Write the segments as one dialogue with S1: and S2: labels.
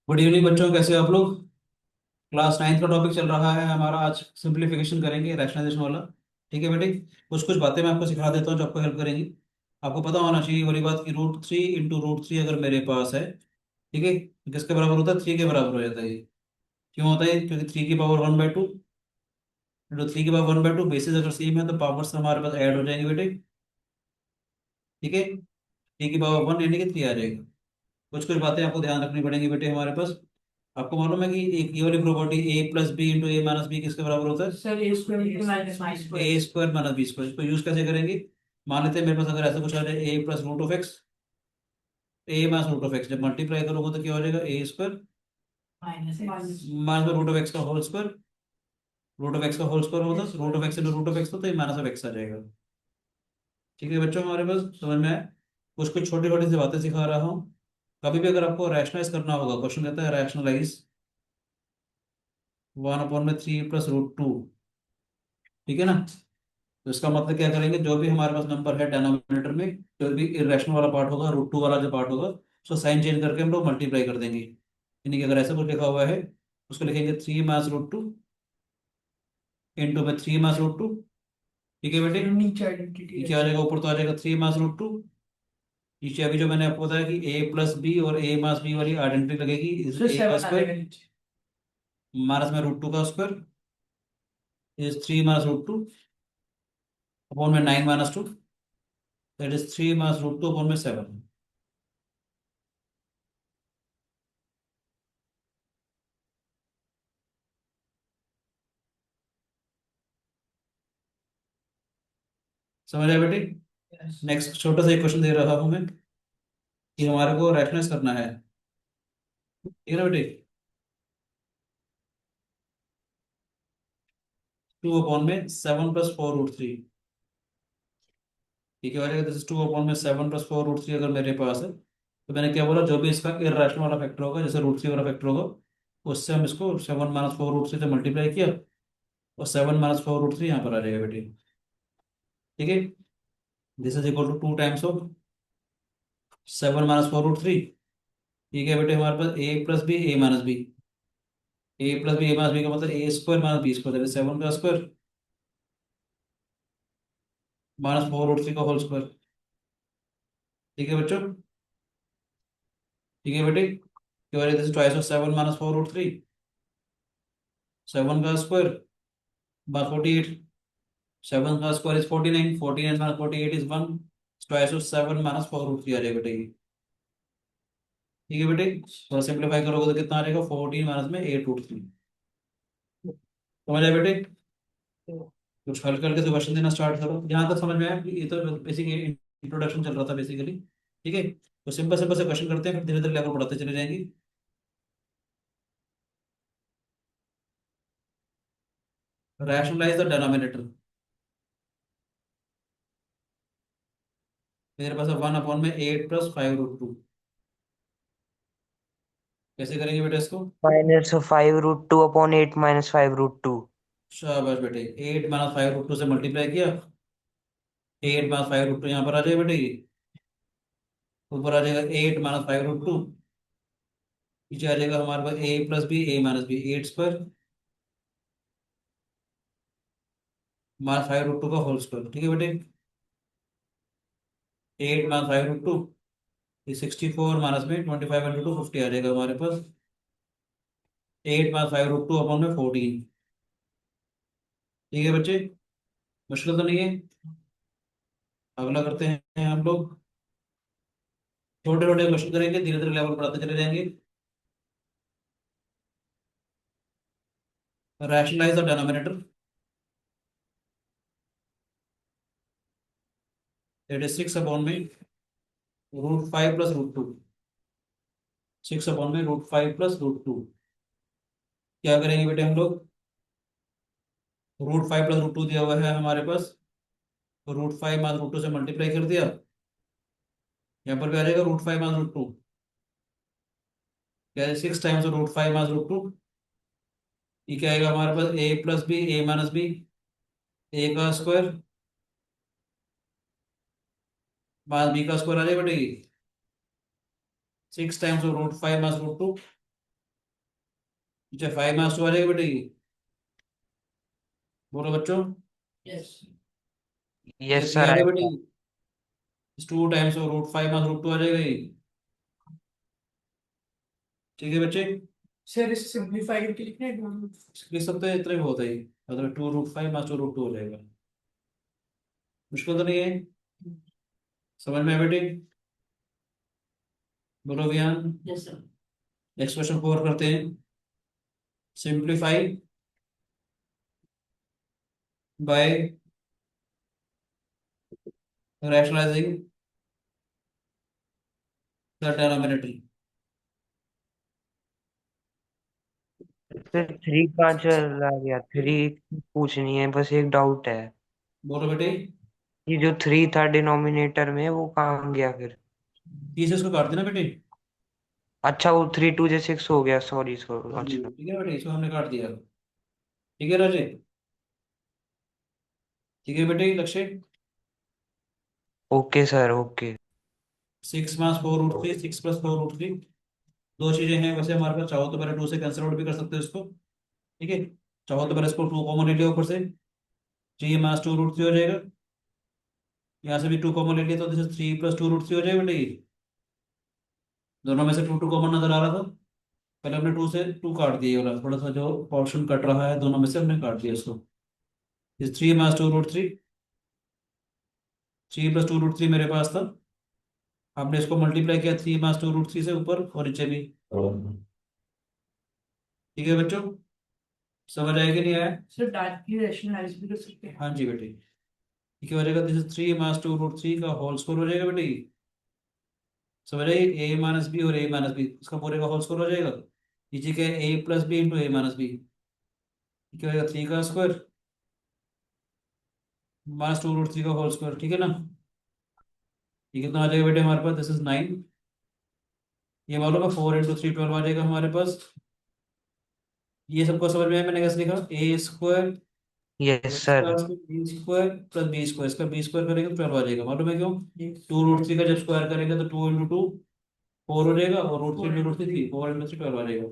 S1: Good evening बच्चों, कैसे हो आप लोग। क्लास नाइन्थ का टॉपिक चल रहा है हमारा। आज सिंप्लीफिकेशन करेंगे, रैशनलाइजेशन वाला। ठीक है बेटे। कुछ कुछ बातें मैं आपको सिखा देता हूँ जो आपको हेल्प करेंगी। आपको पता होना चाहिए वाली बात कि रूट थ्री अगर मेरे पास है, ठीक है, तो किसके बराबर होता है? थ्री के बराबर हो जाता है ये। क्यों होता है? क्योंकि थ्री की power one by two into three की power one by two, basis अगर सेम है तो पावर्स हमारे पास ऐड हो जाएंगे बेटे। ठीक है। थ्री की पावर वन यानी कि थ्री आ जाएगा। कुछ कुछ बातें आपको ध्यान रखनी पड़ेंगी बेटे हमारे पास। आपको मालूम है कि एक ये वाली property a plus b into a minus b किसके बराबर होता है?
S2: Sir a square into minus b square.
S1: A square minus b square. इसको यूज कैसे करेंगे? मान लेते हैं मेरे पास अगर ऐसा कुछ आ जाए, a plus root of x, a minus root of x जब मल्टीप्लाई करोगे तो क्या हो जाएगा? A square
S2: minus
S1: minus root of x का whole square. Root of x का होल स्क्वायर होता है, root of x into root of x तो ये माइनस ऑफ एक्स आ जाएगा। ठीक है बच्चों, हमारे पास समझ में आए? कुछ कुछ छोटी छोटी सी बातें सिखा रहा हूँ। कभी भी अगर आपको रैशनलाइज करना होगा, क्वेश्चन कहता है रैशनलाइज वन अपॉन में थ्री प्लस रूट टू, ठीक है ना। तो इसका मतलब क्या करेंगे, जो भी हमारे पास नंबर है डिनोमिनेटर में, जो भी इरेशनल वाला पार्ट होगा, रूट टू वाला जो पार्ट होगा, उसको साइन चेंज करके हम लोग मल्टीप्लाई कर देंगे। यानी कि अगर ऐसा कुछ लिखा हुआ है, उसको लिखेंगे थ्री मास रूट टू इंटू में थ्री मास रूट टू। ठीक है बेटे।
S2: नीचे आइडेंटिटी
S1: नीचे आ जाएगा, ऊपर तो आ जाएगा थ्री मास रूट टू। नीचे अभी जो मैंने आपको बताया कि ए प्लस बी और ए मास बी वाली आइडेंटिटी लगेगी, इस
S2: फिर
S1: ए का
S2: सेवन आ जाएगा
S1: स्क्वायर
S2: नीचे।
S1: माइनस में रूट टू का स्क्वायर इज थ्री मास रूट टू अपॉन में nine minus two, that is three मास रूट टू अपॉन में सेवन। समझ आया बेटे?
S2: यस।
S1: नेक्स्ट छोटा सा एक क्वेश्चन दे रहा हूं मैं कि हमारे को रेफरेंस करना है। ठीक है ना बेटे। टू अपॉन में seven plus four root three. ठीक है, दिस इज टू अपॉन में seven plus four root three अगर मेरे पास है, तो मैंने क्या बोला, जो भी इसका इर्रेशनल वाला फैक्टर होगा, जैसे रूट थ्री वाला फैक्टर होगा, उससे हम इसको seven minus four root three से मल्टीप्लाई किया, और seven minus four root three यहाँ पर आ जाएगा बेटे। ठीक है। This is equal to two times of seven minus four root three. ठीक है बेटे, हमारे पास ए प्लस बी ए माइनस बी, ए प्लस बी ए माइनस बी का मतलब a square minus b square, seven का square minus four root three का whole square. ठीक है बच्चों। ठीक है बेटे, क्या हो this twice of seven minus four root three, seven का square by forty eight, seven का square is forty nine, forty nine minus forty eight is one, twice of seven minus four root three आ जाएगा बेटे ये। ठीक है बेटे, थोड़ा सिंप्लीफाई करोगे तो कितना आ जाएगा? फोर्टीन माइनस में एट रूट थ्री। समझ आया बेटे? कुछ हल करके तो क्वेश्चन देना स्टार्ट करो, जहां तक समझ में आया। ये तो बेसिक इंट्रोडक्शन चल रहा था बेसिकली। ठीक है, तो सिंपल सिंपल से क्वेश्चन करते हैं, फिर धीरे धीरे लेवल बढ़ाते चले जाएंगे। Rationalise the denominator. मेरे पास वन अपॉन में eight plus five root two. कैसे करेंगे बेटा इसको?
S3: Minus five root two upon eight minus five root two.
S1: शाबाश बेटे, eight minus five root two से मल्टीप्लाई किया, eight minus five root two यहाँ पर आ जाएगा बेटे ये। ऊपर आ जाएगा eight minus five root two, नीचे आ जाएगा हमारे पास ए प्लस बी ए minus B, eight square minus five root two का होल स्क्वायर। ठीक है बेटे। Eight minus five root two, ये सिक्सटी फोर माइनस में twenty five into two fifty आ जाएगा हमारे पास। Eight minus five root two upon में फोर्टीन। ठीक है बच्चे, मुश्किल तो नहीं है। अगला करते हैं हम लोग। छोटे छोटे क्वेश्चन करेंगे, धीरे धीरे लेवल बढ़ाते चले जाएंगे। Rationalise the denominator, that is six upon में root five plus root two. Six upon में root five plus root two. क्या करेंगे बेटे हम लोग? Root five plus root two दिया हुआ है हमारे पास, तो root five minus root two से मल्टीप्लाई कर दिया, यहाँ पर भी आ जाएगा root five minus root two. क्या है? Six times root five minus root two. ये क्या आएगा हमारे पास? ए plus B A minus B, A का स्क्वायर माइनस बी का स्क्वायर आ जाएगा बेटे ये। Six times root five minus root two, अच्छा 5 - 2 आ जाएगा बेटे ये। बोलो बच्चों।
S2: Yes.
S1: ये
S3: यस
S1: 3
S3: सर
S1: आ गया बेटे।
S3: आएगा।
S1: 2 टाइम्स √5 - √2 आ जाएगा ये। ठीक है बच्चे।
S2: Sir, इसे simplify करके लिखना है दोनों।
S1: लिख सकते हैं, इतना ही बहुत है ये। मतलब 2 √5 - √2 हो जाएगा। मुश्किल तो नहीं है। समझ में आया बेटे। बोलो बयान।
S2: Yes, sir.
S1: एक्सप्रेशन 4 करते हैं। Simplify by rationalising the denominator.
S3: Sir 3 कहाँ चला गया? 3 पूछनी है, बस एक डाउट है।
S1: बोलो बेटे।
S3: ये जो 3 था डिनोमिनेटर में, वो कहाँ गया फिर?
S1: 30 इसको काट देना बेटे।
S3: अच्छा, वो 3 2 जे 6 हो गया, सॉरी सॉरी,
S1: हाँ जी
S3: अच्छा।
S1: ठीक है बेटे, इसको हमने काट दिया। ठीक है राजे। ठीक है बेटे लक्ष्य।
S3: Okay sir, okay.
S1: 6 - 4 √3, 6 + 4 √3। दो चीजें हैं वैसे हमारे पास, चाहो तो पहले 2 से कैंसिल आउट भी कर सकते हो इसको। ठीक है। चाहो तो पहले इसको 2 कॉमन ले लिया ऊपर से। 3 - 2 √3 हो जाएगा। यहाँ से भी 2 कॉमन ले लिया तो दिस 3 + 2 √3 हो जाएगा बेटे ये। दोनों में से 2 कॉमन नजर आ रहा था। पहले हमने 2 से 2 काट दिए, वाला थोड़ा सा जो पोर्शन कट रहा है दोनों में से हमने काट दिया इसको। इस 3 - 2 √3। 3 + 2 √3 मेरे पास था। आपने इसको मल्टीप्लाई किया 3 - 2 √3 से ऊपर और नीचे भी। ठीक है बच्चों। समझ आएगी नहीं आया।
S2: Sir, directly rationalize भी कर सकते हैं।
S1: हाँ जी बेटे। ठीक है, हो जाएगा दिस 3 - 2 √3 का होल स्क्वायर हो जाएगा बेटे ये। समझ आइए, A - B और A - B इसका पूरे का होल स्क्वायर हो जाएगा। नीचे क्या है, A + B into A - B। क्या हो जाएगा 3 का स्क्वायर -2 √3 का होल स्क्वायर। ठीक है ना। ये कितना आ जाएगा बेटे हमारे पास, दिस इज 9। ये मालूम है 4 × 3 12 आ जाएगा हमारे पास। ये सबको समझ में आया मैंने कैसे लिखा, A²
S3: yes sir.
S1: B² + B², इसका B² करेंगे तो 12 आ जाएगा। मालूम है क्यों? 2 √3 का जब स्क्वायर करेंगे तो 2 × 2 4 हो जाएगा, और √3 × 3 3, 4 × 3 12 आ जाएगा।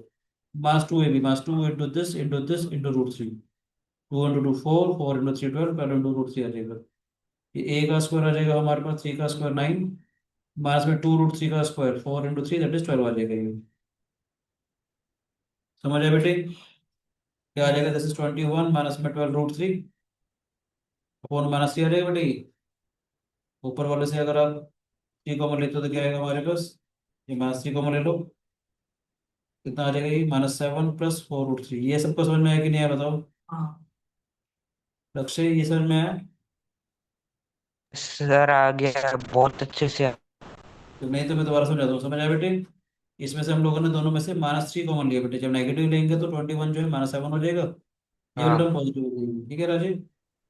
S1: -2AB -2 into this into √3। 2 × 2 4, 4 × 3 12, 12 into √3 आ जाएगा। ये A का स्क्वायर आ जाएगा हमारे पास, 3 का स्क्वायर 9, माइनस में 2 √3 का स्क्वायर 4 × 3 दैट इज 12 आ जाएगा ये। समझ आया बेटे। क्या आ जाएगा, दिस इज 21 माइनस में 12 √3 अपॉन -3 आ जाएगा बेटे ये। ऊपर वाले से अगर आप 3 कॉमन लेते हो तो क्या आएगा हमारे पास, ये -3 कॉमन ले लो। कितना आ जाएगा ये, -7 + 4 √3। ये सबको समझ में आया कि नहीं आया बताओ।
S2: हाँ।
S1: लक्ष्य ये समझ में आया।
S3: सर आ गया, बहुत अच्छे से
S1: तो नहीं तो मैं दोबारा समझाता हूँ, समझ आया बेटे। इसमें से हम लोगों ने दोनों में से -3 कॉमन लिया बेटे, जब नेगेटिव लेंगे तो 21 जो है -7 हो जाएगा। ये वाला
S3: हाँ।
S1: टर्म पॉजिटिव हो जाएगी। ठीक है राजीव। ये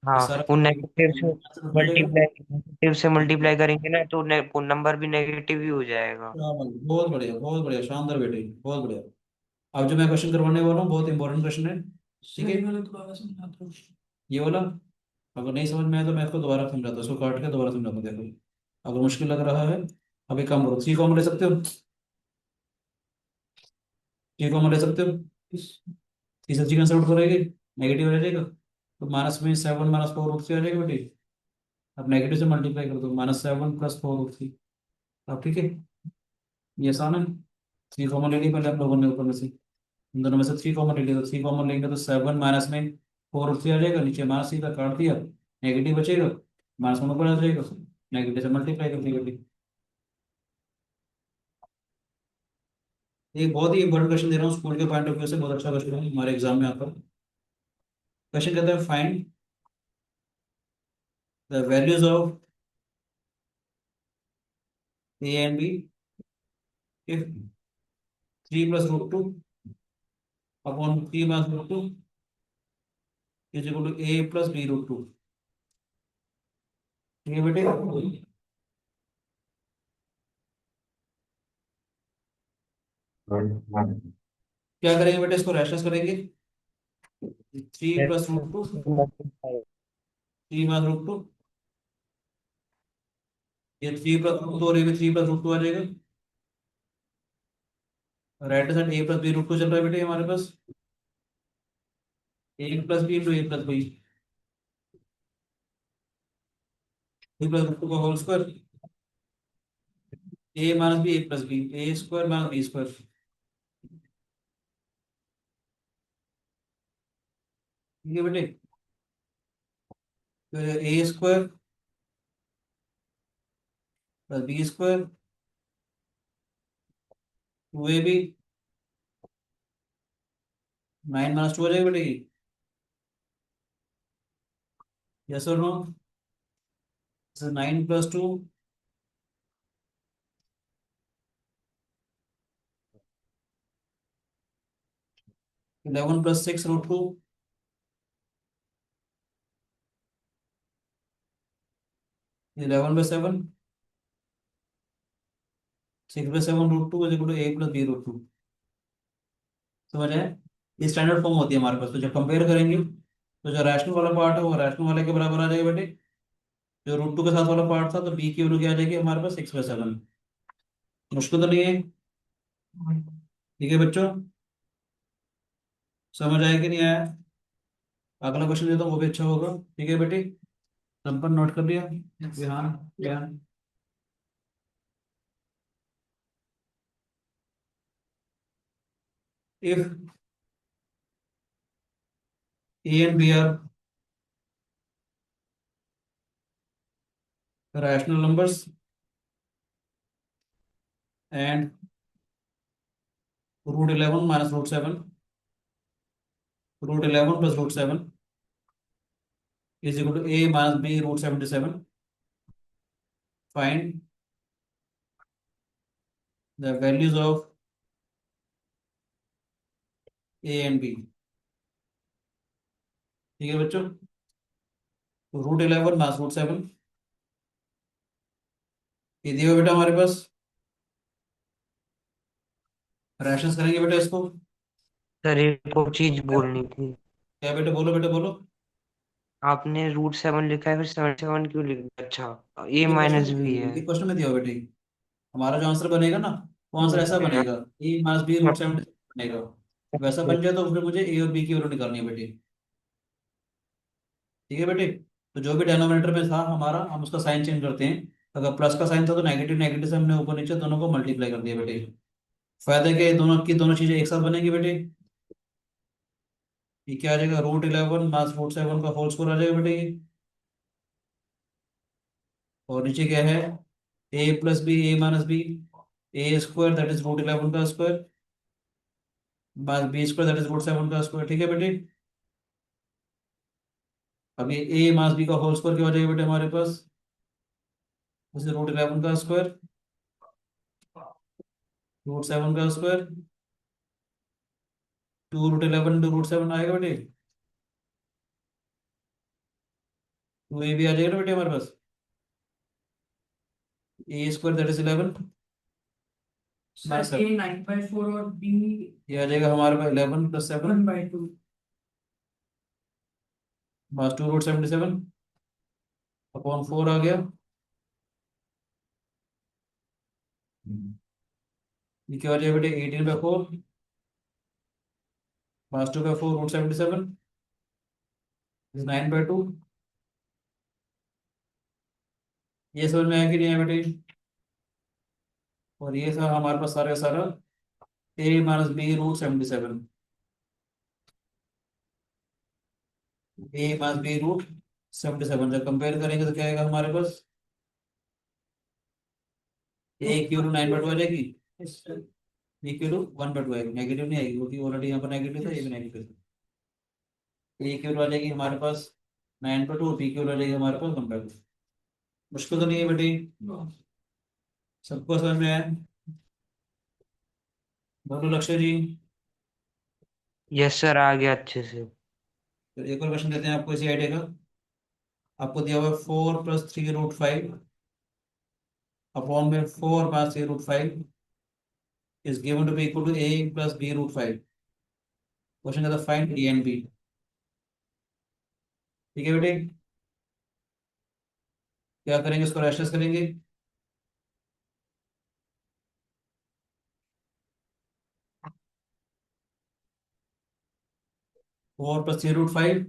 S3: हाँ,
S1: सारा
S3: वो नेगेटिव से
S1: हो जाएगा।
S3: मल्टीप्लाई करेंगे ना, तो वो नंबर भी नेगेटिव ही हो जाएगा।
S1: हाँ भाई, बहुत बढ़िया बहुत बढ़िया, शानदार बेटे, बहुत बढ़िया। अब जो मैं क्वेश्चन करवाने वाला हूँ बहुत इंपॉर्टेंट क्वेश्चन है। ठीक है।
S2: सही वाला दोबारा समझा दो।
S1: ये वाला अगर नहीं समझ में आया तो मैं इसको दोबारा समझाता हूँ, इसको काट के दोबारा समझाता हूँ देखो। अगर मुश्किल लग रहा है, अभी काम करो, 3 कॉमन ले सकते हो। 3 कॉमन ले सकते हो। 3 से 3 कैंसिल आउट करेंगे, नेगेटिव रह जाएगा, तो -7 -4 √3 आ जाएगा बेटे। अब नेगेटिव से मल्टीप्लाई कर दो, -7 + 4 √3। अब ठीक है, ये आसान है। 3 कॉमन ले लिया पहले हम लोगों ने ऊपर में से, इन दोनों में से 3 कॉमन ले लिया, तो 3 कॉमन लेंगे तो 7 माइनस में 4 आ जाएगा, नीचे -3 का काट दिया, नेगेटिव बचेगा, -1 ऊपर आ जाएगा, नेगेटिव से मल्टीप्लाई कर दिया बेटे। एक बहुत ही इंपॉर्टेंट क्वेश्चन दे रहा हूँ स्कूल के पॉइंट ऑफ व्यू से, बहुत अच्छा क्वेश्चन है हमारे एग्जाम में आता है। क्वेश्चन कहता है find the values of A and B if 3 + √2 upon 3 - √2 is equal to A + B√2। ठीक है बेटे। क्या करेंगे बेटे, इसको रैशनलाइज करेंगे। 3 + √2, 3 - √2, ये 3 + √2 और ये भी 3 + √2 आ जाएगा। Right side a plus B root two चल रहा है बेटे हमारे पास, ए plus b into a plus b, b plus root two का whole square, a minus B A plus B, a square minus b square, ठीक है बेटे। फिर a square plus b square, two a b, 9 - 2 हो जाएगा बेटे, yes और no? 9 + 2, 11 + 6 √2, 11/7, 6/7 √2 is equal to A plus B root two. समझ आए? ये स्टैंडर्ड फॉर्म होती है हमारे पास। तो जब कंपेयर करेंगे तो जो रैशनल वाला पार्ट है वो रैशनल वाले के बराबर आ जाएगा बेटे, जो √2 के साथ वाला पार्ट था तो बी की वैल्यू क्या आ जाएगी हमारे पास 6/7। मुश्किल तो नहीं है? ठीक है बच्चों, समझ आया कि नहीं आया? अगला क्वेश्चन देता हूँ वो भी अच्छा होगा। ठीक है बेटे, नंबर नोट कर लिया? ध्यान ध्यान। If A and B are rational numbers and √11 minus √7, √11 plus √7 is equal to a minus b √77. Find the values of a and b। ठीक है बच्चों, तो √11 माइनस √7 ये दिया हुआ बेटा हमारे पास। रैशंस करेंगे बेटा इसको।
S3: सर एक को चीज बोलनी थी।
S1: क्या बेटे? बोलो बेटे बोलो।
S3: आपने √7 लिखा है, फिर 77 क्यों लिख दिया? अच्छा, ए
S1: ये क्वेश्चन
S3: माइनस बी है।
S1: ये क्वेश्चन में दिया हुआ बेटे, हमारा जो आंसर बनेगा ना वो आंसर ऐसा बनेगा, ए माइनस बी √7 बनेगा। वैसा बन जाए तो फिर मुझे ए और बी की वैल्यू निकालनी है बेटे। ठीक है बेटे, तो जो भी डेनोमिनेटर में था हमारा हम उसका साइन चेंज करते हैं। अगर प्लस का साइन था तो नेगेटिव नेगेटिव से हमने ऊपर नीचे दोनों को मल्टीप्लाई कर दिया बेटे। फायदा क्या है, दोनों की दोनों चीजें एक साथ बनेंगी बेटे। ये क्या आ जाएगा, √11 माइनस √7 का होल स्क्वायर आ जाएगा बेटे ये। और नीचे क्या है, a plus B A minus B, a square that is √11 का square minus b square that is √7 का स्क्वायर। ठीक है बेटे, अब ये ए माइनस बी का होल स्क्वायर क्या हो जाएगा बेटे हमारे पास, जैसे √11 का स्क्वायर, √7 का स्क्वायर, 2 √11 इंटू √7 आएगा बेटे। 2 ए भी आ जाएगा ना बेटे हमारे पास, a square that is 11 minus
S2: sir a 9/4 और बी
S1: ये आ जाएगा हमारे पास 11 + 7
S2: 1/2।
S1: माइनस 2 √77 अपॉन 4 आ गया। ये क्या हो जाएगा बेटे, 18/4 माइनस 2/4 √77 इज 9/2। ये समझ में आया कि नहीं आया बेटे? और ये था हमारे पास सारा का सारा ए माइनस बी √77, ए माइनस बी √77 जब कंपेयर करेंगे तो क्या आएगा हमारे पास, ए की वैल्यू 9/2 आ जाएगी, बी की वैल्यू 1/2 आएगी, नेगेटिव नहीं आएगी क्योंकि ऑलरेडी यहाँ पर नेगेटिव था, ये भी नेगेटिव था। ए की वैल्यू आ जाएगी हमारे पास 9/2 और बी की वैल्यू आ जाएगी हमारे पास 1/2। मुश्किल तो नहीं है बेटी, सबको समझ में आया? बोलो लक्ष्य जी।
S3: यस सर, आ गया अच्छे से।
S1: फिर एक और क्वेश्चन देते हैं आपको इसी आइडिया का। आपको दिया हुआ है 4 + 3 √5 अपॉन में 4 - 3 √5 is given to be equal to a plus b √5। Question कहता है फाइंड ए एंड बी। ठीक है बेटे, क्या करेंगे, इसको रैशनलाइज करेंगे। 4 प्लस 3√5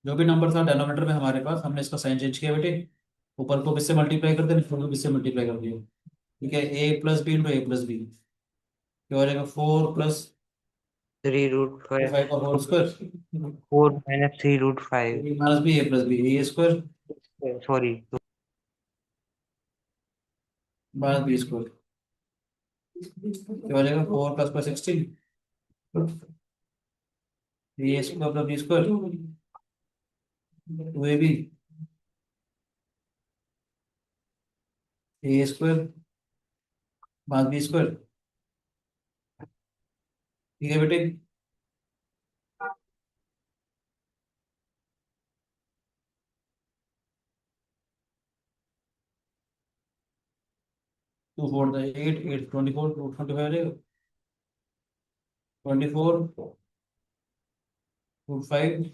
S1: जो भी नंबर था डेनोमिनेटर में हमारे पास, हमने इसका साइन चेंज किया बेटे, ऊपर को किससे मल्टीप्लाई कर दिया, नीचे को किससे मल्टीप्लाई कर दिया। ठीक है, a plus b into a plus b, क्या हो जाएगा 4 प्लस
S3: 3√5
S1: 5 का whole square
S3: 4 minus 3√5
S1: minus B A plus B a square
S3: sorry
S1: minus b square, क्या हो जाएगा 4 plus 16 a square plus b square 2ab a square minus b square. ठीक है बेटे, 2 4 8 8 24 2 25 आ जाएगा 24 √5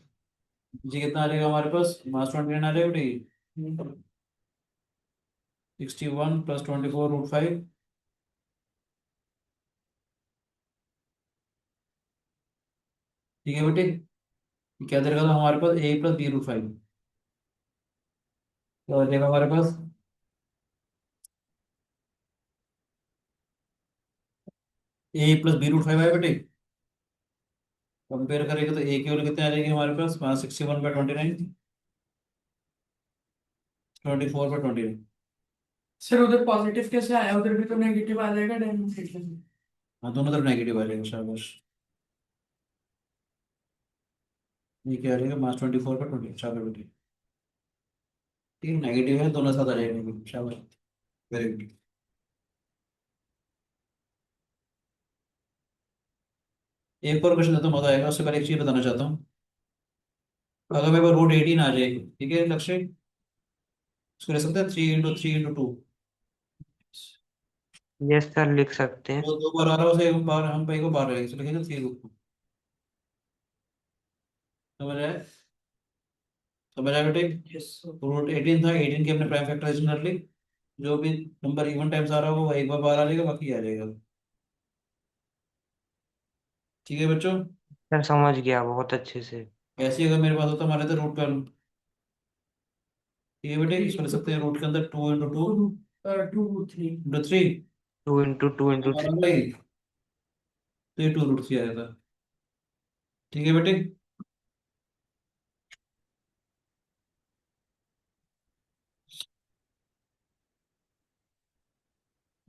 S1: जी कितना आ जाएगा हमारे पास, माइनस 29 आ जाएगा बेटे, 61 प्लस 24 √5, ठीक है बेटे। क्या दे रखा था हमारे पास, ए प्लस बी √5, क्या हो जाएगा हमारे पास, ए प्लस बी √5 है बेटे। कंपेयर करेंगे तो ए की वैल्यू कितने आ जाएगी हमारे पास, 61/29 24/29।
S2: सर उधर पॉजिटिव कैसे आया, उधर भी तो नेगेटिव आ जाएगा डेनोमिनेटर में।
S1: हाँ, दोनों तरफ नेगेटिव आ जाएगा, शाबाश। ये क्या आ जाएगा, -24/20, शाबाश बेटे। ठीक है, नेगेटिव है, दोनों साथ आ जाएंगे, शाबाश, वेरी गुड। एक और क्वेश्चन देता हूँ, मजा आएगा। उससे पहले एक चीज बताना चाहता हूँ, अगर मेरे पास √18 आ जाए, ठीक है लक्ष्य, इसको ले सकते हैं 3 × 3 × 2,
S3: यस सर लिख सकते हैं।
S1: तो 2 बार आ रहा है उसे, एक बार हम पे को बार रहेगा, इसलिए लिखेंगे 3 √2। समझ आया, समझ आया बेटे।
S2: यस
S1: √18 था, 18 की हमने प्राइम फैक्टराइजेशन कर ली, जो भी नंबर इवन टाइम्स आ रहा होगा वो एक बार बाहर आ जाएगा, बाकी आ जाएगा। ठीक है बच्चों,
S3: सर समझ गया बहुत अच्छे से।
S1: ऐसे ही अगर मेरे पास होता, मान लेते √12, ठीक है बेटे, इसको ले सकते हैं रूट के अंदर 2 × 2
S2: 2 2 3
S1: × 3,
S3: 2 × 2 × 3
S1: हमारा भाई तो ये 2 √3 आएगा। ठीक है बेटे,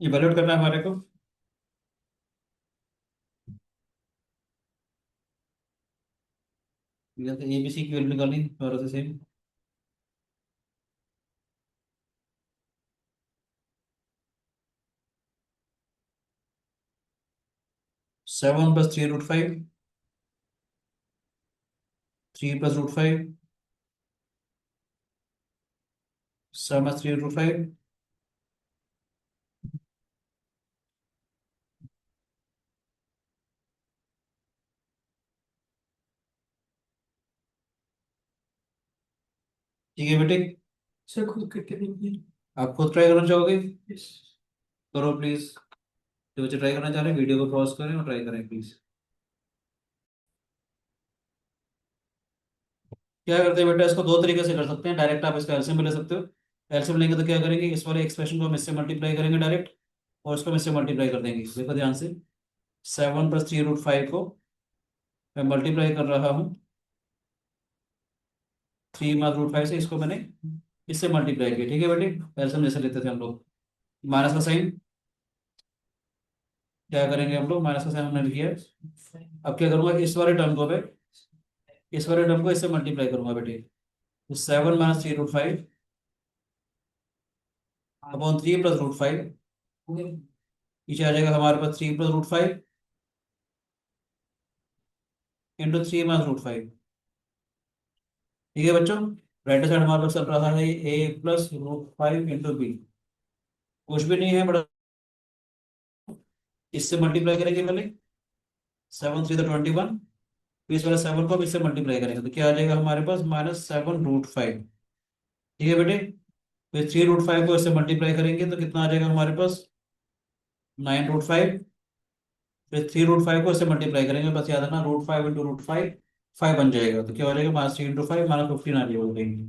S1: इवेल्यूएट करना है हमारे को। ए बी सी की वैल्यू निकालनी दोबारा से सेम, 7 प्लस 3 √5, 3 + √5, 7 + 3 √5, ठीक है बेटे।
S2: सर खुद करके देखिए।
S1: आप खुद ट्राई करना चाहोगे,
S2: यस
S1: करो प्लीज। जो बच्चे ट्राई करना चाह रहे हैं वीडियो को पॉज करें और ट्राई करें प्लीज। क्या करते हैं बेटा, इसको दो तरीके से कर सकते हैं, डायरेक्ट आप इसका एलसीएम ले सकते हो। एलसीएम लेंगे तो क्या करेंगे, इस वाले एक्सप्रेशन को हम इससे मल्टीप्लाई करेंगे डायरेक्ट, और इसको हम इससे मल्टीप्लाई कर देंगे। देखो ध्यान से, 7 + 3 √5 को मैं मल्टीप्लाई कर रहा हूँ 3 × √5 से, इसको मैंने इससे मल्टीप्लाई किया। ठीक है बेटे, एलसीएम जैसे लेते थे हम लोग, माइनस का साइन, क्या करेंगे हम लोग, माइनस का साइन हमने लिया। अब क्या करूंगा, इस वाले टर्म को इससे मल्टीप्लाई करूंगा बेटे, तो 7 - 3 √5 अपॉन 3 + √5, पीछे आ जाएगा हमारे पास 3 + √5 इंटू 3 - √5। ठीक है बच्चों, राइट साइड हमारे पास चल रहा है a + √5 इंटू बी, कुछ भी नहीं है बड़ा, इससे मल्टीप्लाई करेंगे पहले, 7 × 3 = 21, तो इस वाले 7 को हम इससे मल्टीप्लाई करेंगे तो क्या आ जाएगा हमारे पास -7√5। ठीक है बेटे, फिर 3√5 को इससे मल्टीप्लाई करेंगे तो कितना आ जाएगा हमारे पास 9√5। फिर 3√5 को इससे मल्टीप्लाई करेंगे, बस याद रखना √5 इंटू √5 5 बन जाएगा, तो क्या हो जाएगा -3 इंटू 5 -15 आ जाएगा बोलेंगे।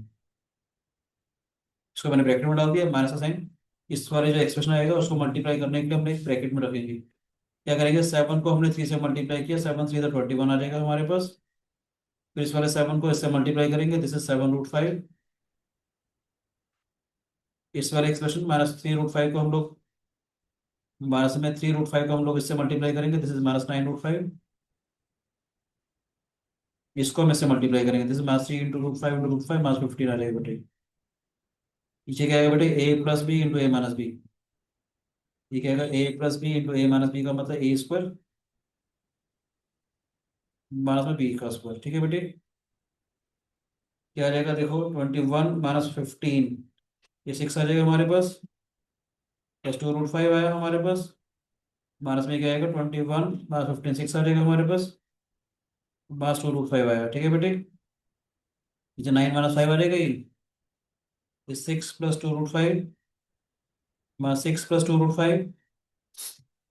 S1: इसको मैंने ब्रैकेट में डाल दिया माइनस का साइन। इस वाले जो एक्सप्रेशन आएगा उसको मल्टीप्लाई करने के लिए हमने ब्रैकेट में रखेंगे। क्या करेंगे, 7 को हमने 3 से मल्टीप्लाई किया, 7 3 21 आ जाएगा हमारे पास। फिर इस वाले 7 को इससे मल्टीप्लाई करेंगे, दिस इज 7√5। इस वाले एक्सप्रेशन -3√5 को हम लोग माइनस में 3√5 को हम लोग इससे मल्टीप्लाई करेंगे, दिस इज -9√5। इसको हम इससे मल्टीप्लाई करेंगे, दिस इज -3 इंटू √5 -15 आ जाएगा बेटे। पीछे क्या आएगा बेटे, a+b इंटू a-b। ये क्या आएगा, a+b इंटू a-b का मतलब a² माइनस में b का स्क्वायर। ठीक है बेटे, क्या आ जाएगा देखो 21 -15, ये 6 आ जाएगा हमारे पास, +2√5 आया हमारे पास, माइनस में क्या आएगा 21 -15 6 आ जाएगा हमारे पास, -2√5 आया। ठीक है बेटे, ये 9 -5 आ जाएगा, ये 6 + 2√5 6 + 2√5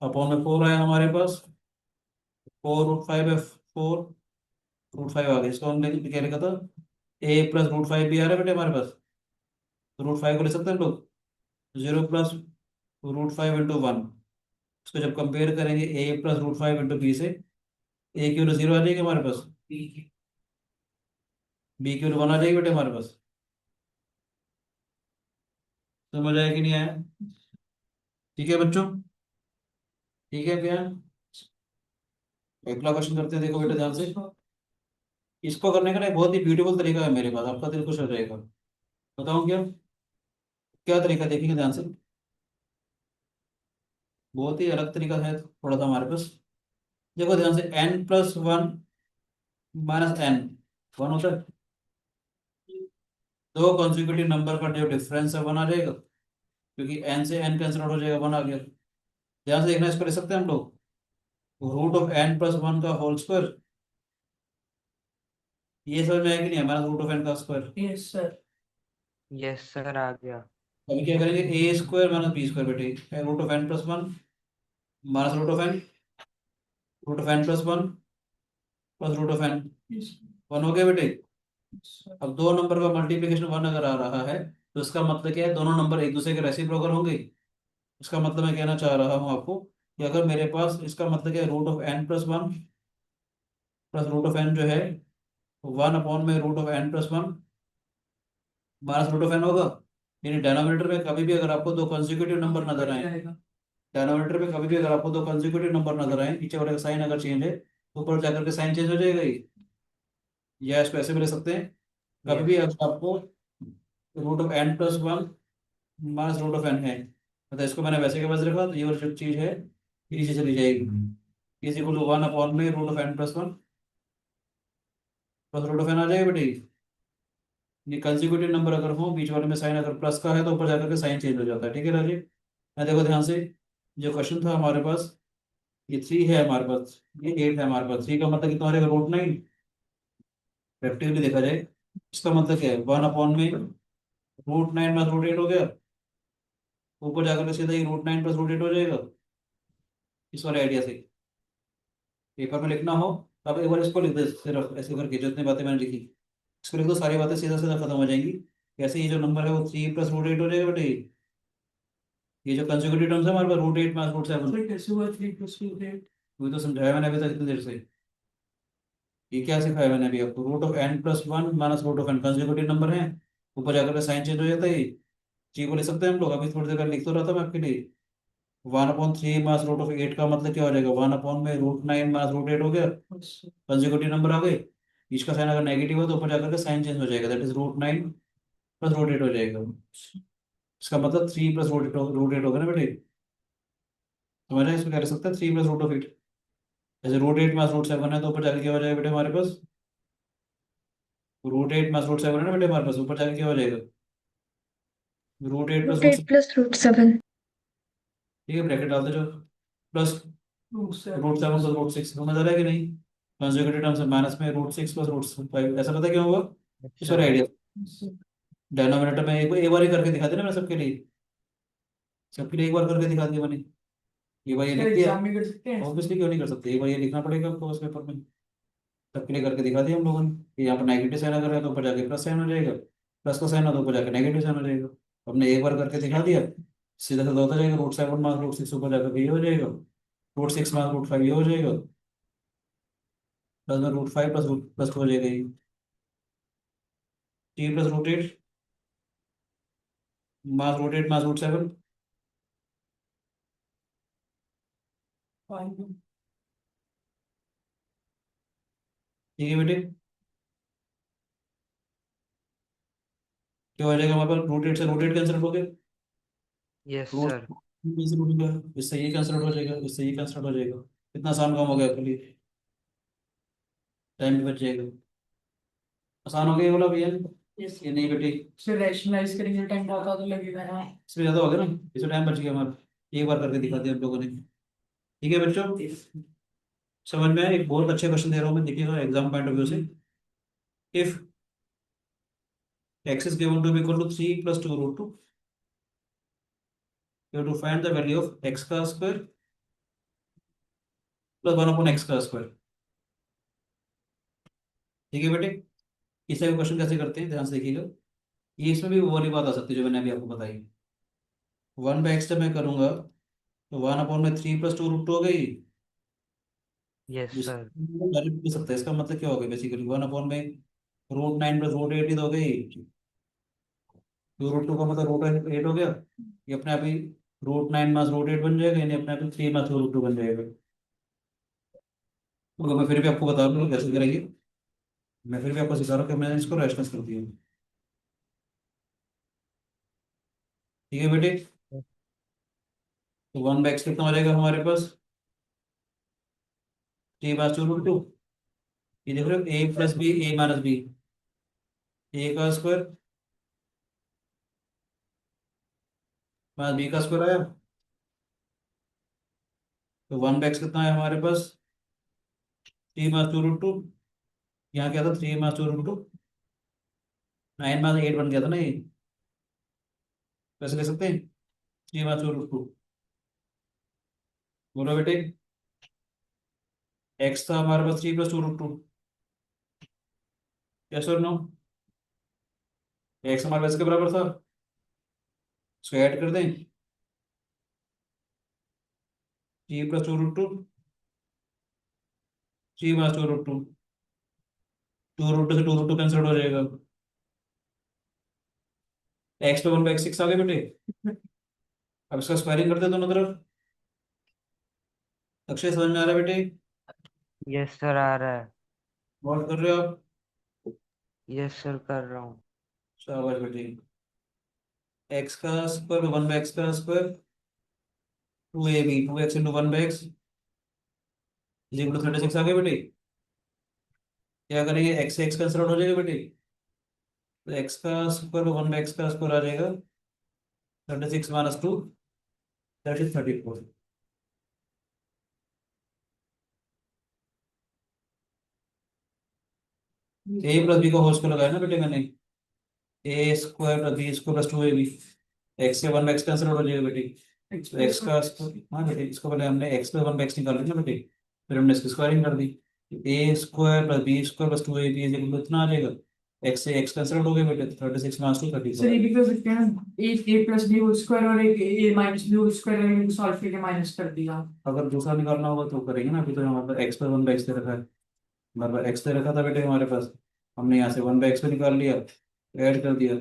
S1: अपॉन में 4 आया हमारे पास, 4√5 है 4√5 आ गया। इसको हमने क्या लिखा था, a+√5 भी आ रहा है बेटे हमारे पास, तो √5 को ले सकते हैं हम लोग, 0+√5 × 1। इसको जब कंपेयर करेंगे a+√5 × b से, a की वैल्यू 0 आ जाएगी हमारे पास, b की वैल्यू 1 आ जाएगी बेटे हमारे पास। समझ आया कि नहीं आया? ठीक है बच्चों, ठीक है क्या, अगला क्वेश्चन करते हैं, देखो बेटे ध्यान से। इसको करने का ना एक बहुत ही ब्यूटीफुल तरीका है मेरे पास, आपका दिल खुश हो जाएगा। बताऊं क्या, क्या तरीका देखेंगे ध्यान से, बहुत ही अलग तरीका है थोड़ा सा हमारे पास। देखो ध्यान से, n+1 - n 1 होता है, दो कॉन्सिक्यूटिव नंबर का जो डिफरेंस है 1 आ जाएगा, क्योंकि n से n कैंसिल आउट हो जाएगा, 1 आ गया। ध्यान से देखना, इसको ले सकते हैं हम लोग √n+1 का होल स्क्वायर। ये समझ में आया कि नहीं, हमारा √n का square.
S2: Yes sir.
S3: Yes sir, आ गया।
S1: अभी क्या करेंगे, a² - b² बेटे, √n+1 -√n √n+1 +√n 1 हो गया बेटे। अब दो नंबर का मल्टीप्लिकेशन 1 अगर आ रहा है तो इसका मतलब क्या है, दोनों नंबर एक दूसरे के रेसिप्रोकल होंगे। इसका मतलब मैं कहना चाह रहा हूँ आपको कि अगर मेरे पास, इसका मतलब क्या है, √n+1 +√n जो है 1/√n+1 -√n होगा। यानी डिनोमिनेटर में कभी भी अगर आपको दो कंसेक्यूटिव नंबर नजर आए, डिनोमिनेटर में कभी भी अगर आपको दो कंसेक्यूटिव नंबर नजर आए, नीचे वाले का साइन अगर चेंज है तो ऊपर जाकर के साइन चेंज हो जाएगा ये, या इसको ऐसे भी ले सकते हैं, कभी भी
S3: यस।
S1: अगर आपको √n+1 -√n है, मतलब इसको मैंने वैसे के वैसे रखा तो ये वाली जो चीज है ये नीचे चली जाएगी, =1/√n+1 +√n आ जाएगा बेटे। ये कंसेक्यूटिव नंबर अगर हो, बीच वाले में साइन अगर प्लस का है तो ऊपर जाकर के साइन चेंज हो जाता है। ठीक है राजीव, मैं देखो ध्यान से, जो क्वेश्चन था हमारे पास, ये 3 है हमारे पास, ये 8 है हमारे पास, 3 का मतलब कितना हो जाएगा √9। प्रैक्टिकली देखा जाए इसका मतलब क्या है, 1/में √9 + √8 हो गया, ऊपर जाकर के सीधा ये √9 + √8 हो जाएगा। इस वाले आइडिया से पेपर में लिखना हो, अब एक बार इसको लिख दे सिर्फ ऐसे करके, जितनी बातें मैंने लिखी इसको लिख दो, सारी बातें सीधा सीधा खत्म हो जाएंगी। कैसे, ये जो नंबर है वो 3 + √8 हो जाएगा बेटे, ये जो कंसेक्यूटिव टर्म्स है हमारे पास √8 - √7,
S2: फिर कैसे हुआ 3 + 2 8?
S1: वही तो समझाया मैंने अभी तक इतनी देर से। ये क्या सिखाया मैंने अभी आपको, √n+1 -√n कंसेक्यूटिव नंबर है, ऊपर जाकर के साइन चेंज हो जाता है ये। जी को ले सकते हैं हम लोग, अभी थोड़ी देर पहले लिख तो रहा था मैं आपके लिए। 1/3 -√8 का मतलब क्या हो जाएगा, 1/√9 -√8 हो गया, कंसेक्यूटिव नंबर आ गए, बीच का साइन अगर नेगेटिव हो तो ऊपर जाकर के साइन चेंज हो जाएगा, दैट इज √9 + √8 हो जाएगा। इसका मतलब 3 + √8 होगा ना बेटे, समझ रहे हैं, इसमें क्या लिख सकते हैं 3 + √8। जैसे √8 - √7 है तो ऊपर जाके क्या हो जाएगा बेटे हमारे पास, √8 - √7 है ना बेटे हमारे पास, ऊपर जाके क्या हो जाएगा, √8 +
S4: √8
S1: √7।
S4: + √7।
S1: ठीक है, ब्रैकेट डालते जाओ, प्लस
S2: रूट
S1: √7 + √6, समझ आ रहा है कि नहीं? कंसेक्यूटिव टर्म्स है, माइनस में √6 प्लस √5, ऐसा पता क्यों होगा?
S3: अच्छा।
S1: सॉरी आइडिया, डिनोमिनेटर में एक बार ही करके दिखा देना, मैंने सबके लिए एक बार करके दिखा दिया मैंने। ये बार ये
S2: सर
S1: लिख दिया,
S2: एग्जाम में कर सकते हैं?
S1: ऑब्वियसली क्यों नहीं कर सकते, एक बार ये लिखना पड़ेगा आपको उस पेपर में। सबके लिए करके दिखा दिया हम लोगों ने कि यहाँ पर नेगेटिव साइन अगर है तो ऊपर जाके प्लस साइन हो जाएगा, प्लस का साइन हो तो ऊपर जाके नेगेटिव साइन हो जाएगा। हमने एक बार करके दिखा दिया, सीधा सीधा होता जाएगा, √7 मार्क √6 ऊपर जाकर ये हो जाएगा, √6 मार्क √5 ये हो जाएगा, प्लस में √5 प्लस रूट प्लस हो जाएगा ये, T plus √8 mark √8 mark √7।
S2: Fine.
S1: ठीक है बेटे, क्या हो जाएगा हमारे पास, √8 से √8 कैंसिल हो गए,
S3: यस
S1: रूट
S3: सर।
S1: कैंसिल हो गया, इससे ये कैंसिल हो जाएगा, इससे ये कैंसिल हो जाएगा, कितना आसान काम हो गया आपके लिए, टाइम भी बच जाएगा। आसान हो गया ये वाला भैया,
S2: Yes.
S1: ये नहीं बेटी,
S2: सर रैशनलाइज करेंगे टाइम बहुत ज्यादा लगेगा ना।
S1: इसमें ज्यादा हो गया ना, इसमें टाइम बच गया हमारा, एक बार करके दिखा दिया हम लोगों ने। ठीक है बच्चों, समझ में आया? एक बहुत अच्छे क्वेश्चन दे रहा हूँ मैं, देखिएगा एग्जाम पॉइंट ऑफ व्यू से। If x is given to be equal to 3 plus 2 √2, you have to find the value of x का स्क्वायर प्लस 1/x का स्क्वायर। ठीक है बेटे, इसे क्वेश्चन कैसे करते हैं ध्यान से देखिएगा, ये इसमें भी वो वाली बात आ सकती है जो मैंने अभी आपको बताई। 1/x जब मैं करूंगा तो 1/3 + 2 √2 हो गई,
S3: यस
S1: जिस
S3: सर।
S1: डायरेक्ट लिख सकते हैं, इसका मतलब क्या हो गया बेसिकली, 1/√9 + √8 ही तो हो गई, 2 √2 का मतलब √8 हो गया, ये अपने आप ही √9 मास √8 बन जाएगा, यानी अपने आप ही 3 मास √2 बन जाएगा। तो मैं फिर भी आपको बता दूँ कैसे करेंगे, मैं फिर भी आपको सिखा रहा हूँ कि मैंने इसको रैशनलाइज कर दिया। ठीक है बेटे, तो 1/x कितना हो जाएगा हमारे पास, 3 + 2 √2, ये देख रहे हो a + b a - b, a का स्क्वायर माइनस b का स्क्वायर आया, तो 1/x कितना है हमारे पास, 3 + 2 √2, यहाँ क्या था, 3 + 2 √2, 9 - 8 बन गया था ना ये, वैसे ले सकते हैं, 3 + 2 √2। बोलो बेटे, x था हमारे पास 3 + 2 √2, यस और नो, x हमारे पास के बराबर था, इसको ऐड कर दें, 3 + 2 √2, 3 + 2 √2, 2 √2 से 2 √2 कैंसिल हो जाएगा, x पे 1/6 आ गए बेटे। अब इसका स्क्वायरिंग करते हैं दोनों तरफ, अक्षय समझ में आ रहा है बेटे?
S3: यस सर आ रहा है।
S1: नोट कर रहे हो आप?
S3: यस सर कर रहा हूँ।
S1: शाबाश बेटे, x का स्क्वायर 1/x का square 2ab, 2x × 1/x is equal to 36 आ गए बेटे। क्या करेंगे, x से x कैंसिल आउट हो जाएगा बेटे, तो x का स्क्वायर 1/x का स्क्वायर आ जाएगा, 36 - 2 दैट इज 34। a + b का होल स्क्वायर लगाया ना बेटे मैंने, a² + b² + 2ab, x से 1/x कैंसिल आउट हो जाएगा बेटे, तो x का हाँ बेटे, इसको पहले हमने x + 1/x निकाल लिया ना बेटे, फिर हमने इसकी स्क्वायरिंग कर दी, a² + b² + 2ab is equal to इतना आ जाएगा, x से x कैंसिल आउट हो गया बेटे, तो 36 - 2
S2: सर
S1: 34।
S2: ये भी कर सकते हैं, एक a plus B whole square और एक a minus B whole square है, इनको सॉल्व करके माइनस कर दिया।
S1: अगर दूसरा निकालना होगा तो करेंगे ना, अभी तो हमारे पास x पर 1/x दे रखा है, हमारे पास x दे रखा था बेटे हमारे पास, हमने यहाँ से 1/x पे निकाल लिया, ऐड कर दिया।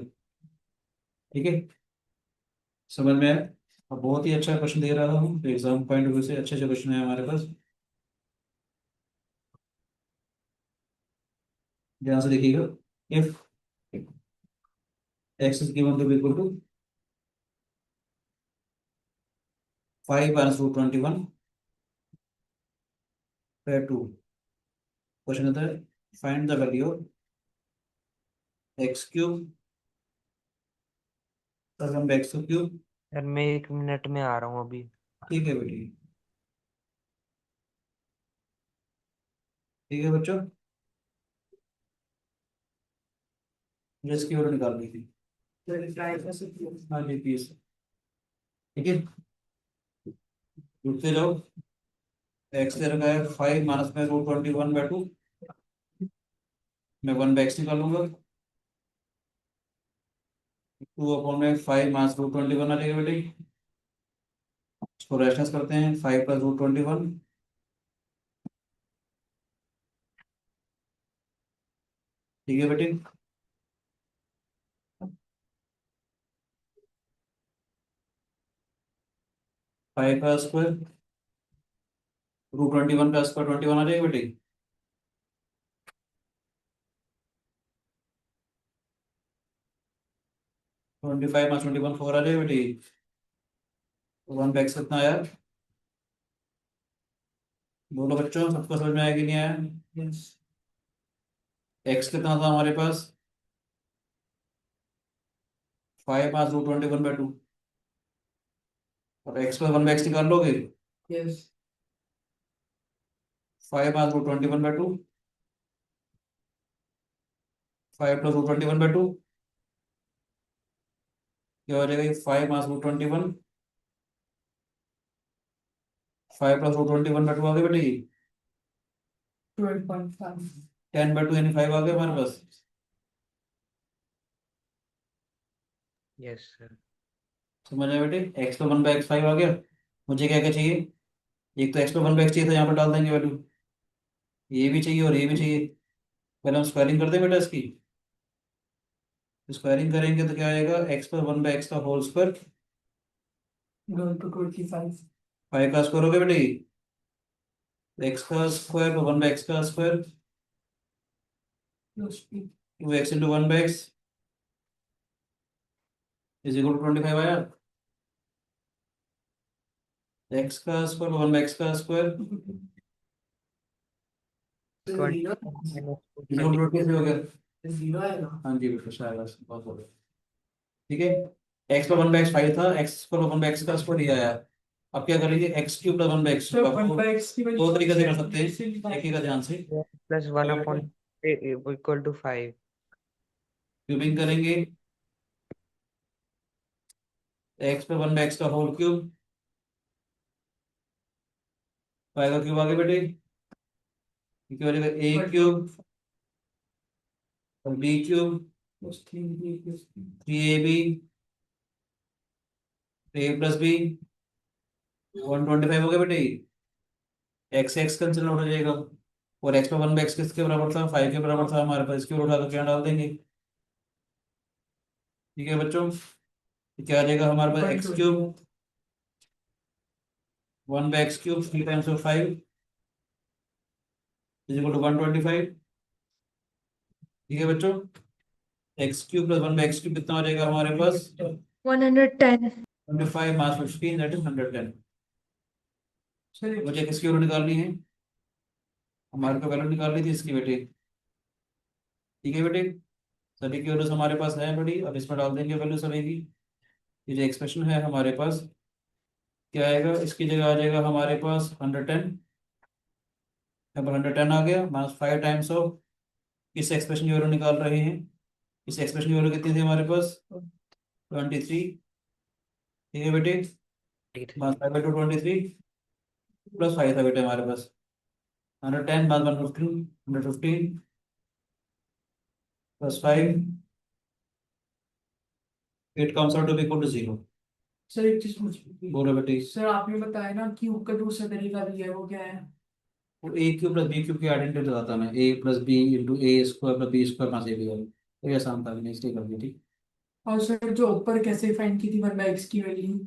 S1: ठीक है, समझ में आया? अब बहुत ही अच्छा क्वेश्चन दे रहा हूँ, तो एग्जाम पॉइंट ऑफ व्यू से अच्छे अच्छे क्वेश्चन है हमारे पास, ध्यान से देखिएगा। If x is given to be equal to 5 - √21 by 2, question होता है find the value of x³ + 1/x³।
S3: Sir मैं 1 मिनट में आ रहा हूँ अभी।
S1: ठीक है बेटी। ठीक है बच्चों, मुझे इसकी वैल्यू निकालनी थी। हाँ जी प्लीज, ठीक है, जुड़ते जाओ। एक्स दे रखा है 5 माइनस में √21/2, मैं 1/x निकालूंगा। 2/5 माइनस √21 आ जाएगा बेटे। इसको रेशनस करते हैं, 5 + √21, ठीक है बेटे। 5 का स्क्वायर, √21 का स्क्वायर 21 आ जाएगा बेटे। 25 माइनस 21 4 आ जाएगा बेटे। 1/x कितना आया? बोलो बच्चों, सबको समझ में आया कि नहीं आया? एक्स कितना था हमारे पास? 5 माइनस √21/2, और एक्स पर 1/x निकाल लोगे। 5 माइनस √21/2, 5 + √21/2 क्या हो जाएगा? 5 माइनस √21, 5 + √21/2 आ गए बेटे।
S2: 12.5
S1: 10/2 यानी 5 आ गए हमारे पास।
S3: Yes sir.
S1: समझ आया बेटे, एक्स पर 1/x 5 आ गया। मुझे क्या क्या चाहिए? एक तो एक्स पर 1/x चाहिए था, यहाँ पर डाल देंगे वैल्यू। ये भी चाहिए और ये भी चाहिए। पहले हम स्क्वायरिंग कर दें बेटा इसकी। स्क्वायरिंग करेंगे तो क्या आएगा? एक्स पर 1/x का होल स्क्वायर,
S2: going to 25
S1: 5 का स्क्वायर हो गया बेटे। एक्स का स्क्वायर 1/x का square,
S2: plus p
S1: 2x × 1/x = 25 आया। एक्स का स्क्वायर 1/x का स्क्वायर,
S3: 20
S1: जीरो
S3: -20
S1: कैसे हो गया?
S2: जीरो आएगा।
S1: हाँ जी बेटा, शायद बहुत हो गया। ठीक है, एक्स पर 1/x 5 था, एक्स पर 1/x का स्क्वायर ये आया। अब क्या करेंगे? x³ + 1/x,
S2: So 1/x की
S1: दो
S2: वैल्यू
S1: तरीके से कर सकते हैं, देखिएगा ध्यान से।
S3: +1/5
S1: क्यूबिंग करेंगे, एक्स पर 1/x का होल क्यूब, 5 का क्यूब आगे बेटे। क्या हो जाएगा? a³ और b³
S2: plus 3b plus
S1: 3ab a + b 125 हो गया बेटे। एक्स एक्स कैंसिल आउट हो जाएगा, और एक्स पर 1/x किसके बराबर था? 5 के बराबर था हमारे पास। इसके उठा कर क्या डाल देंगे। ठीक है बच्चों, तो क्या आ जाएगा हमारे पास? x³ 1/x³ 3 × 5 = 125। ठीक है बच्चों, x³ + 1/x³ कितना हो जाएगा हमारे पास?
S2: 110
S1: 25 माइनस 15 दैट इज 110।
S2: सर
S1: मुझे किसकी वैल्यू निकालनी है? हमारे को वैल्यू निकालनी थी इसकी बेटे। ठीक है बेटे, सभी की वैल्यूज हमारे पास है बड़ी। अब इसमें डाल देंगे वैल्यू सभी की। ये जो एक्सप्रेशन है हमारे पास, क्या आएगा? इसकी जगह आ जाएगा हमारे पास 110। यहाँ पर 110 आ गया, -5 टाइम्स ऑफ इस एक्सप्रेशन की वैल्यू निकाल रहे हैं। इस एक्सप्रेशन की वैल्यू कितनी थी हमारे पास? 23। ठीक है बेटे, -5/2 23 +5 था बेटे हमारे पास। 110 - 115 115 +5, it comes out to be equal to 0।
S2: Sir एक चीज पूछ
S1: बोलो बेटे।
S2: सर आपने बताया ना क्यूब का दूसरा तरीका दिया है वो क्या है?
S1: वो a³ + b³ की आइडेंटिटी बताता मैं, a + b × a² + b² + ab वाली। तो ये आसान था, मैंने इसलिए कर दिया। ठीक।
S2: और सर जो ऊपर कैसे फाइंड की थी 1/x की वैल्यू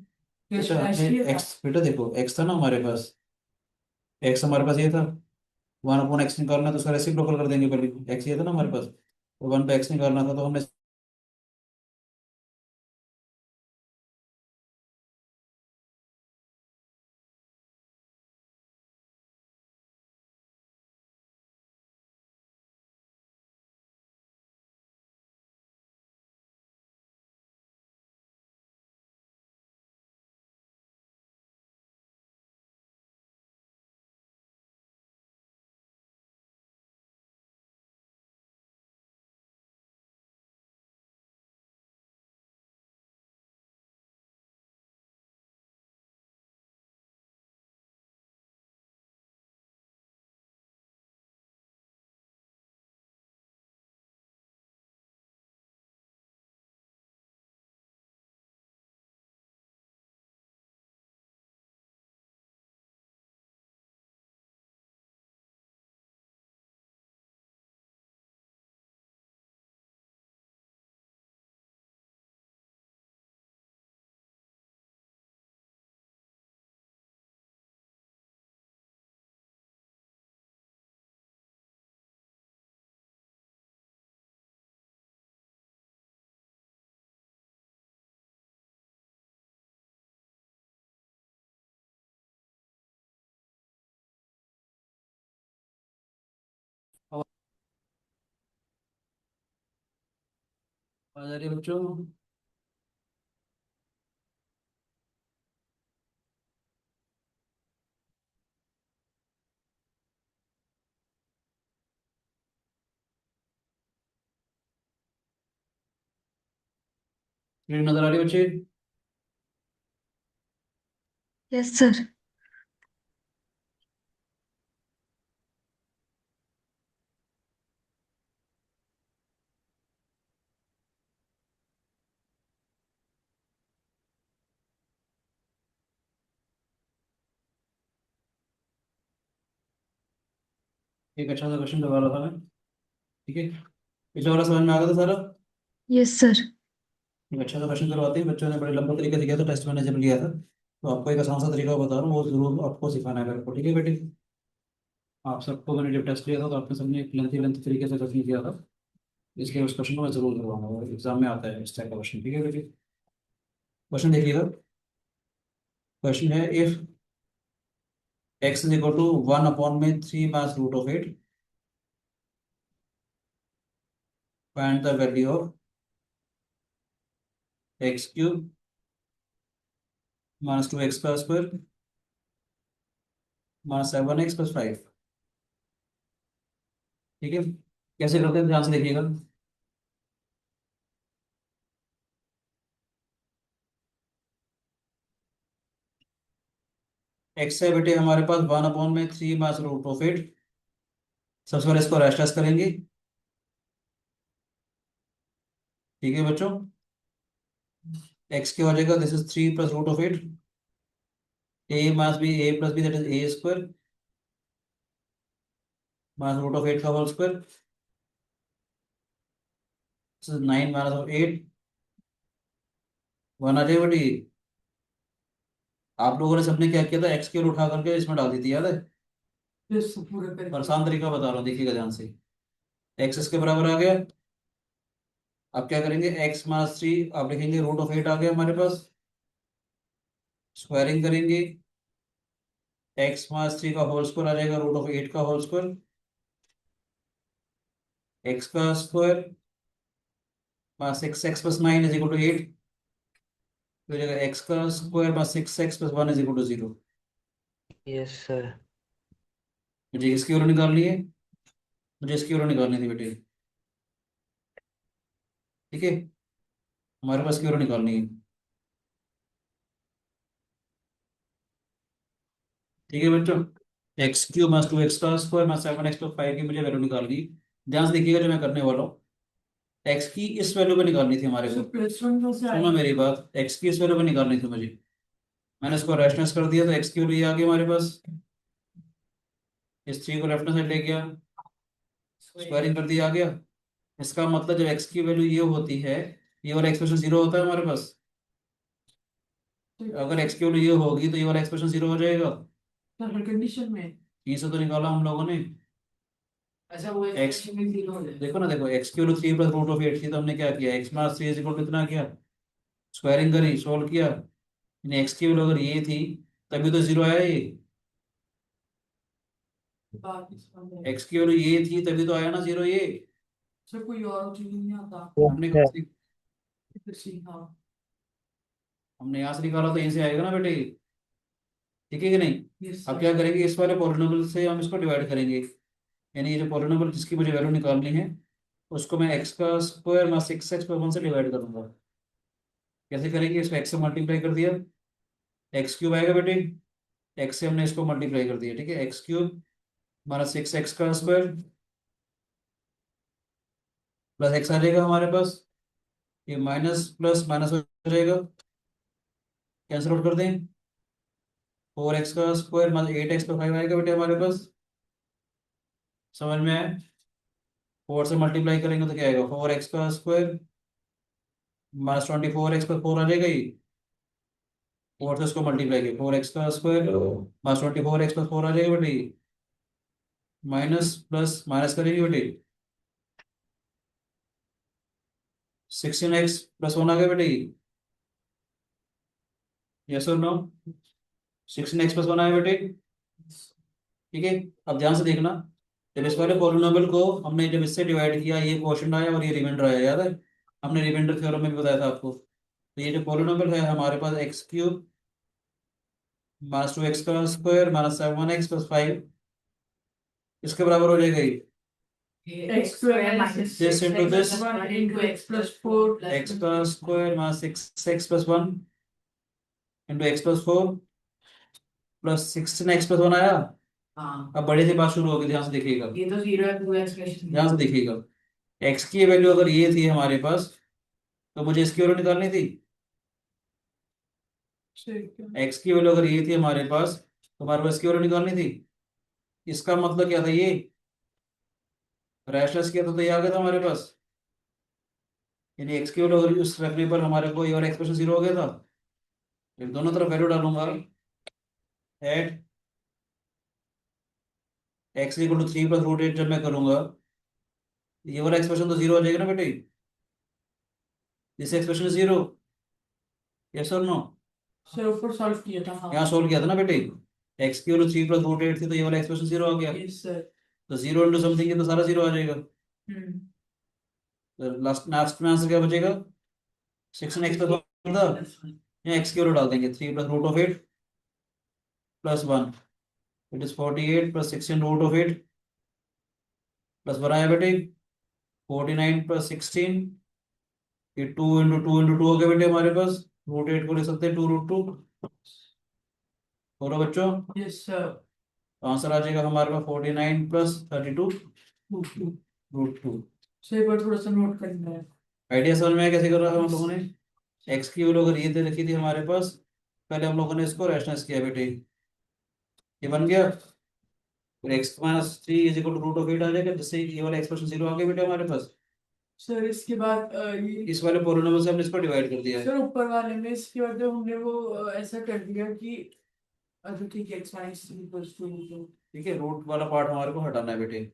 S1: अच्छा,
S2: ऐश
S1: हमने
S2: किया था?
S1: एक्स बेटा देखो, एक्स था ना हमारे पास, एक्स हमारे पास ये था। 1/x निकालना तो उसका रेसिप्रोकल कर देंगे पहले। एक्स ये था ना हमारे पास, तो 1/x निकालना था तो हमने आ जा रही है बच्चों? स्क्रीन नजर आ रही है बच्चे?
S4: Yes sir.
S1: एक अच्छा सा क्वेश्चन करवा रहा था मैं, ठीक है? पिछला वाला समझ में आ गया था सारा?
S4: Yes sir.
S1: एक अच्छा सा क्वेश्चन करवाते हैं, बच्चों ने बड़े लंबे तरीके से किया था टेस्ट मैंने जब लिया था, तो आपको एक आसान सा तरीका बता रहा हूँ, वो जरूर आपको सिखाना है मेरे को, ठीक है बेटे? आप सबको मैंने जब टेस्ट लिया था तो आपने सबने एक लेंथी लेंथी तरीके से क्वेश्चन किया था, इसलिए उस क्वेश्चन को मैं जरूर करवाऊंगा, एग्जाम में आता है इस टाइप का क्वेश्चन, ठीक है बेटे? क्वेश्चन देखिएगा। क्वेश्चन है, if x is equal to 1 में 3 मास root of 8, find the value of x cube minus 2x का स्क्वायर माइनस 7x प्लस 5, ठीक है? कैसे करते हैं ध्यान से देखिएगा। एक्स है बेटे हमारे पास 1/3 मास रूट ऑफ 8। सबसे पहले इसको रेस्टलेस करेंगे, ठीक है बच्चों? एक्स क्या हो जाएगा, this is 3 plus root of 8, A minus B A plus B that is A square minus root of 8 का whole square, this is 9 minus of 8, 1 आ जाएगा बेटी। आप लोगों ने सबने क्या किया था, एक्स की उठा करके इसमें डाल दी थी, याद है?
S2: प्लस पूरा करके
S1: आसान तरीका बता रहा हूँ, देखिएगा ध्यान से। एक्स इसके बराबर आ गया। अब क्या करेंगे, एक्स माइनस 3 आप लिखेंगे, रूट ऑफ 8 आ गया हमारे पास, स्क्वायरिंग करेंगे, एक्स माइनस 3 का होल स्क्वायर आ जाएगा, रूट ऑफ 8 का होल स्क्वायर, एक्स का square minus 6x plus 9 is equal to 8, तो हो जाएगा एक्स का square minus 6x plus 1 is equal to 0।
S3: Yes sir.
S1: मुझे इसकी वैल्यू निकालनी है, मुझे इसकी वैल्यू निकालनी थी बेटे, ठीक है? हमारे पास की वैल्यू निकालनी है, ठीक है बच्चों? एक्स क्यूब माइनस 2x का स्क्वायर माइनस 7x प्लस 5 की मुझे वैल्यू निकालनी है। ध्यान से देखिएगा जो मैं करने वाला हूँ, एक्स की इस वैल्यू पे निकालनी थी हमारे को।
S2: प्लस वन में से
S1: सुनो
S2: आएगा।
S1: मेरी बात, एक्स की इस वैल्यू पे निकालनी थी मुझे, मैंने इसको रेशनलाइज कर दिया, तो एक्स की वैल्यू ये आ गई हमारे पास, इस 3 को लेफ्ट हैंड साइड ले गया, स्क्वायरिंग कर दिया, आ गया। इसका मतलब जब एक्स की वैल्यू ये होती है, ये वाला एक्सप्रेशन जीरो होता है हमारे पास। अगर एक्स की वैल्यू ये होगी तो ये वाला एक्सप्रेशन जीरो हो जाएगा।
S2: हर कंडीशन में
S1: तीन से तो निकाला हम लोगों ने।
S2: ऐसा वो
S1: एक्स
S2: एक्सप्रेशन में जीरो हो जाए।
S1: देखो ना, देखो एक्स की वैल्यू 3 प्लस रूट ऑफ 8 थी, तो हमने क्या किया, X minus 3 is equal to इतना किया, स्क्वायरिंग करी, सोल्व किया, यानी एक्स की वैल्यू अगर ये थी तभी तो जीरो आया ये,
S2: बात इसमें
S1: एक्स की वैल्यू ये थी तभी तो आया ना जीरो ये।
S2: सर कोई और चीज नहीं आता।
S3: यस
S1: हमने
S3: सर।
S2: हाँ।
S1: हमने यहाँ से निकाला तो यहीं से आएगा ना बेटे, ठीक है कि नहीं?
S2: यस
S1: अब क्या करेंगे, इस वाले पॉलिनोमियल से हम इसको डिवाइड करेंगे, यानी ये जो पॉलिनोमियल जिसकी मुझे वैल्यू निकालनी है, उसको मैं एक्स का स्क्वायर माइनस 6x प्लस 1 से डिवाइड करूंगा। कैसे करेंगे, इसको एक्स से मल्टीप्लाई कर दिया, एक्स क्यूब आएगा बेटे, एक्स से हमने इसको मल्टीप्लाई कर दिया, ठीक है? एक्स क्यूब माइनस 6x का स्क्वायर प्लस एक्स आ जाएगा हमारे पास, ये माइनस प्लस माइनस हो जाएगा, कैंसिल आउट कर दें, 4x का स्क्वायर माइनस 8x प्लस 5 आएगा बेटे हमारे पास, समझ में आया? 4 से मल्टीप्लाई करेंगे तो क्या आएगा, 4x का स्क्वायर माइनस 24x प्लस 4 आ जाएगा ये, 4 से इसको मल्टीप्लाई किया, 4x का स्क्वायर माइनस 24x प्लस 4 आ जाएगा बेटे, माइनस प्लस माइनस करेंगे बेटे, 16x प्लस 1 आ गया बेटे, यस और नो? 16x प्लस 1 आया बेटे, ठीक है? अब ध्यान से देखना, जब इस वाले पॉलिनोमियल को हमने जब इससे डिवाइड किया, ये क्वोशंट आया और ये रिमाइंडर आया, याद है? हमने रिमाइंडर थ्योरम में भी बताया था आपको। तो ये जो पॉलिनोमियल है हमारे पास एक्स क्यूब माइनस 2x का स्क्वायर माइनस 7x + 5 इसके बराबर हो जाएगा ये
S2: x square minus
S1: This
S2: 6
S1: into this.
S2: 1 into x plus 4 plus
S1: x का square minus 6x + 1 into x + 4 plus 16x + 1 आया।
S2: हाँ
S1: अब बड़े से बात शुरू होगी, ध्यान से देखिएगा,
S2: ये तो 0 है पूरा एक्सप्रेशन
S1: ध्यान से देखिएगा। x की वैल्यू अगर ये थी हमारे पास तो मुझे इसकी वैल्यू निकालनी थी। x की वैल्यू अगर ये थी हमारे पास तो हमारे पास इसकी वैल्यू निकालनी थी। इसका मतलब क्या था, ये रैशलेस किया था तो ये आ गया था हमारे पास, यानी x की वैल्यू अगर उस रखने पर हमारे को ये वाला एक्सप्रेशन 0 हो गया था। फिर दोनों तरफ वैल्यू डालूंगा, एट x = 3 + √8 जब मैं करूंगा ये वाला एक्सप्रेशन तो 0 हो जाएगा ना बेटे, दिस एक्सप्रेशन 0, यस और नो।
S2: सर ऊपर सॉल्व किया था हाँ
S1: यहाँ सोल्व किया था ना बेटे, x की वैल्यू 3 + √8 थी तो ये वाला एक्सप्रेशन 0 हो गया।
S2: यस सर
S1: तो 0 इंटू समथिंग ये तो सारा 0 आ जाएगा। तो लास्ट लास्ट में आंसर क्या बचेगा, 16x + 1 था, यहाँ x की वैल्यू डाल देंगे 3 + √8 + 1 इट इज 48 + 16 √8 + 1 आया बेटे 49 + 16, ये 2 × 2 × 2 हो गया बेटे हमारे पास, √8 को ले सकते हैं 2 √2। बोलो बच्चों,
S2: यस सर
S1: आंसर आ जाएगा हमारे पास 49 + 32 √2।
S2: सर एक बार थोड़ा सा नोट करना है
S1: आइडिया समझ में आया कैसे कर रहा है हम लोगों ने। एक्स की वैल्यू अगर ये दे रखी थी हमारे पास, पहले हम लोगों ने इसको रैशनलाइज किया बेटे, ये बन गया, फिर x - 3 √8 आ जाएगा, जिससे ये वाला एक्सप्रेशन 0 आ गया बेटे हमारे पास।
S2: सर इसके बाद ये
S1: इस वाले पॉलिनोमियल से हमने इसको डिवाइड कर दिया है।
S2: सर ऊपर वाले में इसके बाद जब हमने वो ऐसा कर दिया कि अच्छा ठीक है x minus 3 plus 2
S1: ठीक है, रूट वाला पार्ट हमारे को हटाना है बेटे।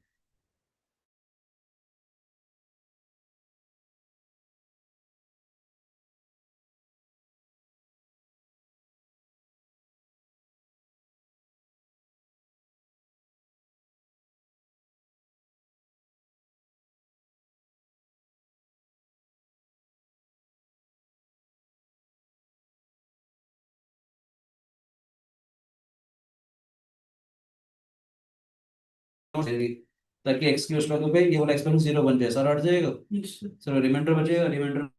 S1: ताकि एक्स की उस वैल्यू पे ये वाला एक्सप्रेशन 0 बन जाए, सारा हट जाएगा।
S2: yes sir
S1: चलो रिमाइंडर बचेगा, रिमाइंडर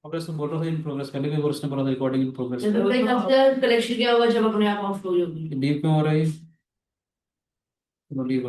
S1: प्रोग्रेस तो बोल रहा था, इन प्रोग्रेस पहले भी कोर्स ने बोला था रिकॉर्डिंग इन प्रोग्रेस।
S2: कलेक्शन क्या होगा जब अपने आप ऑफ हो जाएगी
S1: डीप में हो रहा है, चलो डीप